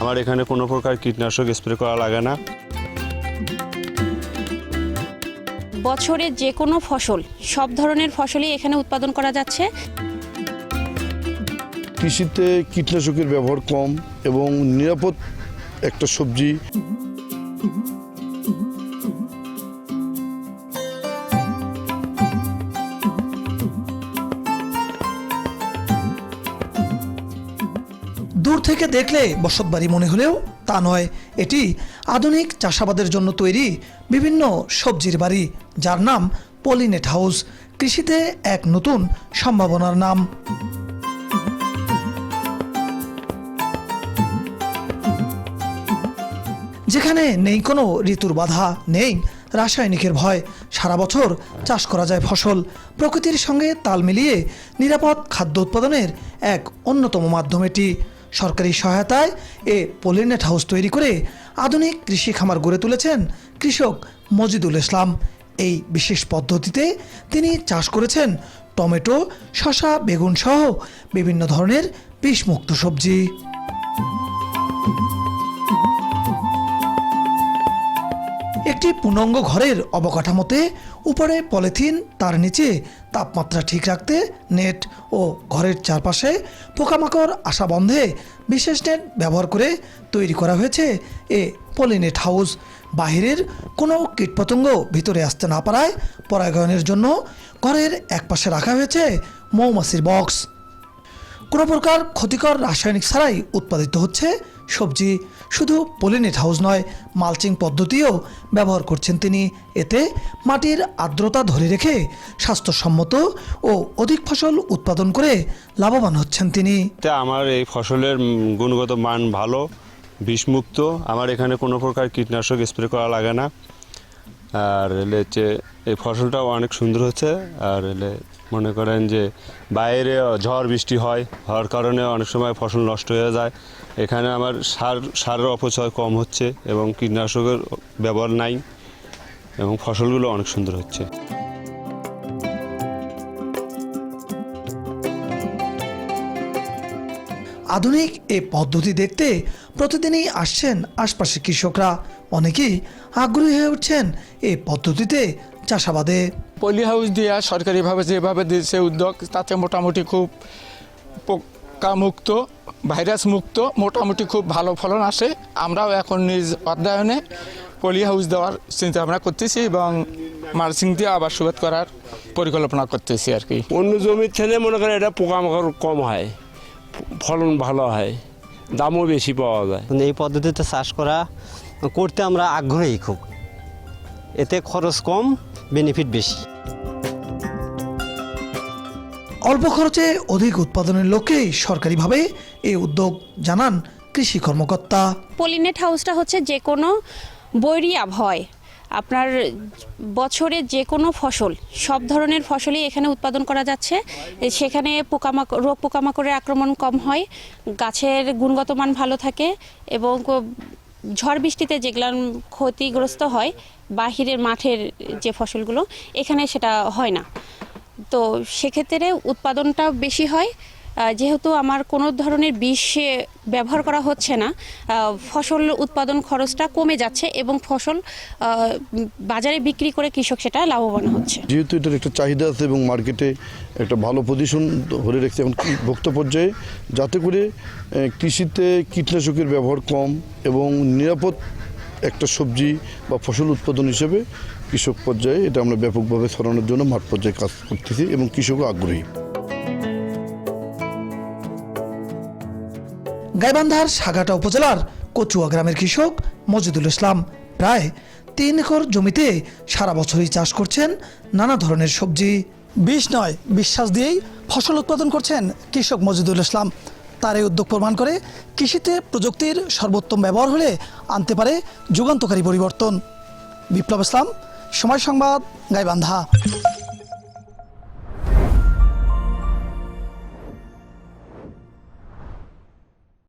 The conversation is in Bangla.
আমার এখানে কোনো প্রকার কীটনাশক স্প্রে করা লাগে না। বছরে যে কোনো ফসল, সব ধরনের ফসলই এখানে উৎপাদন করা যাচ্ছে। কৃষিতে কীটনাশকের ব্যবহার কম এবং নিরাপদ একটা সবজি। দূর থেকে দেখলে বসতবাড়ি মনে হলেও তা নয়, এটি আধুনিক চাষাবাদের জন্য তৈরি বিভিন্ন সবজির বাড়ি, যার নাম পলিনেট হাউস। কৃষিতে এক নতুন সম্ভাবনার নাম। যেখানে নেই কোনো ঋতুর বাধা, নেই রাসায়নিকের ভয়, সারা বছর চাষ করা যায় ফসল। প্রকৃতির সঙ্গে তাল মিলিয়ে নিরাপদ খাদ্য উৎপাদনের এক অন্যতম মাধ্যম এটি। সরকারি সহায়তায় এ পলিনেট হাউস তৈরি করে আধুনিক কৃষি খামার গড়ে তুলেছেন কৃষক মজিদুল ইসলাম। এই বিশেষ পদ্ধতিতে তিনি চাষ করেছেন টমেটো, শসা, বেগুন সহ বিভিন্ন ধরনের বিষমুক্ত সবজি। একটি পূর্ণাঙ্গ ঘরের অবকাঠামোতে উপরে পলিথিন, তার নিচে তাপমাত্রা ঠিক রাখতে নেট ও ঘরের চারপাশে পোকামাকড় আসা বন্ধে বিশেষ নেট ব্যবহার করে তৈরি করা হয়েছে এ পলিনেট হাউস। বাহিরের কোনো কীটপতঙ্গ ভিতরে আসতে না পারায় পরাগায়নের জন্য ঘরের একপাশে রাখা হয়েছে মৌমাছির বক্স। কোনো প্রকার ক্ষতিকর রাসায়নিক ছাড়াই উৎপাদিত হচ্ছে সবজি। শুধু পলিনেট হাউস নয়, মালচিং পদ্ধতিও ব্যবহার করছেন তিনি। এতে মাটির আর্দ্রতা ধরে রেখে স্বাস্থ্যসম্মত ও অধিক ফসল উৎপাদন করে লাভবান হচ্ছেন তিনি। আমার এই ফসলের গুণগত মান ভালো, বিষমুক্ত। আমার এখানে কোনো প্রকার কীটনাশক স্প্রে করা লাগে না। আর এলে হচ্ছে এই ফসলটাও অনেক সুন্দর হচ্ছে। আর এলে মনে করেন যে বাইরে ঝড় বৃষ্টি হওয়ার কারণে অনেক সময় ফসল নষ্ট হয়ে যায়। এখানে আমার সারের অপচয় কম হচ্ছে এবং কীটনাশকের ব্যবহার নাই এবং ফসলগুলো অনেক সুন্দর হচ্ছে। আধুনিক এই পদ্ধতি দেখতে প্রতিদিনই আসছেন আশপাশের কৃষকরা। অনেকেই আগ্রহী হয়ে উঠছেন এই পদ্ধতিতে চাষাবাদে। পলি হাউস দিয়া সরকারিভাবে যেভাবে দিয়েছে উদ্যোগ, তাতে মোটামুটি খুব পোকামুক্ত, ভাইরাস মুক্ত, মোটামুটি খুব ভালো ফলন আসে। আমরাও এখন নিজ অধ্যয়নে পলি হাউস দেওয়ার চিন্তা ভাবনা করতেছি এবং মালচিং দিয়ে আবার সুবাদ করার পরিকল্পনা করতেছি আর কি। অন্য জমির থেকে মনে করেন এটা পোকামাকড় কম হয়, ফলন ভালো হয়, দামও বেশি পাওয়া যায়। এই পদ্ধতিতে চাষ করতে আমরা আগ্রহী খুব। এতে খরচ কম, বেনিফিট বেশি। অল্প খরচে অধিক উৎপাদনের লক্ষ্যেই সরকারিভাবে এই উদ্যোগ, জানান কৃষি কর্মকর্তা। পলিনেট হাউসটা হচ্ছে যে কোনো বৈরী আবহাওয়ায় আপনার বছরে যে কোনো ফসল, সব ধরনের ফসলই এখানে উৎপাদন করা যাচ্ছে। সেখানে রোগ পোকামাকড়ের আক্রমণ কম হয়, গাছের গুণগত মান ভালো থাকে এবং ঝড় বৃষ্টিতে যেগুলো ক্ষতিগ্রস্ত হয় বাহিরের মাঠের যে ফসলগুলো, এখানে সেটা হয় না। তো সেক্ষেত্রে উৎপাদনটা বেশি হয়। যেহেতু আমার কোনো ধরনের বিষ ব্যবহার করা হচ্ছে না, ফসল উৎপাদন খরচটা কমে যাচ্ছে এবং ফসল বাজারে বিক্রি করে কৃষক সেটা লাভবান হচ্ছে। যেহেতু এটার একটা চাহিদা আছে এবং মার্কেটে একটা ভালো পজিশন ধরে রেখেছে এখন ভোক্তা পর্যায়ে, যাতে করে কৃষিতে কীটনাশকের ব্যবহার কম এবং নিরাপদ একটা সবজি বা ফসল উৎপাদন হিসেবে কৃষক পর্যায়ে এটা আমরা ব্যাপকভাবে ছড়ানোর জন্য মাঠ পর্যায়ে কাজ করতেছি এবং কৃষকও আগ্রহী। গাইবান্ধার সাগাটা উপজেলার কচুয়া গ্রামের কৃষক মজিদুল ইসলাম প্রায় 3 একর জমিতে সারা বছরই চাষ করছেন নানা ধরনের সবজি। বিষ নয়, বিশ্বাস দিয়েই ফসল উৎপাদন করছেন কৃষক মজিদুল ইসলাম। তার এই উদ্যোগ প্রমাণ করে কৃষিতে প্রযুক্তির সর্বোত্তম ব্যবহার হলে আনতে পারে যুগান্তকারী পরিবর্তন। বিপ্লব ইসলাম, সময় সংবাদ, গাইবান্ধা।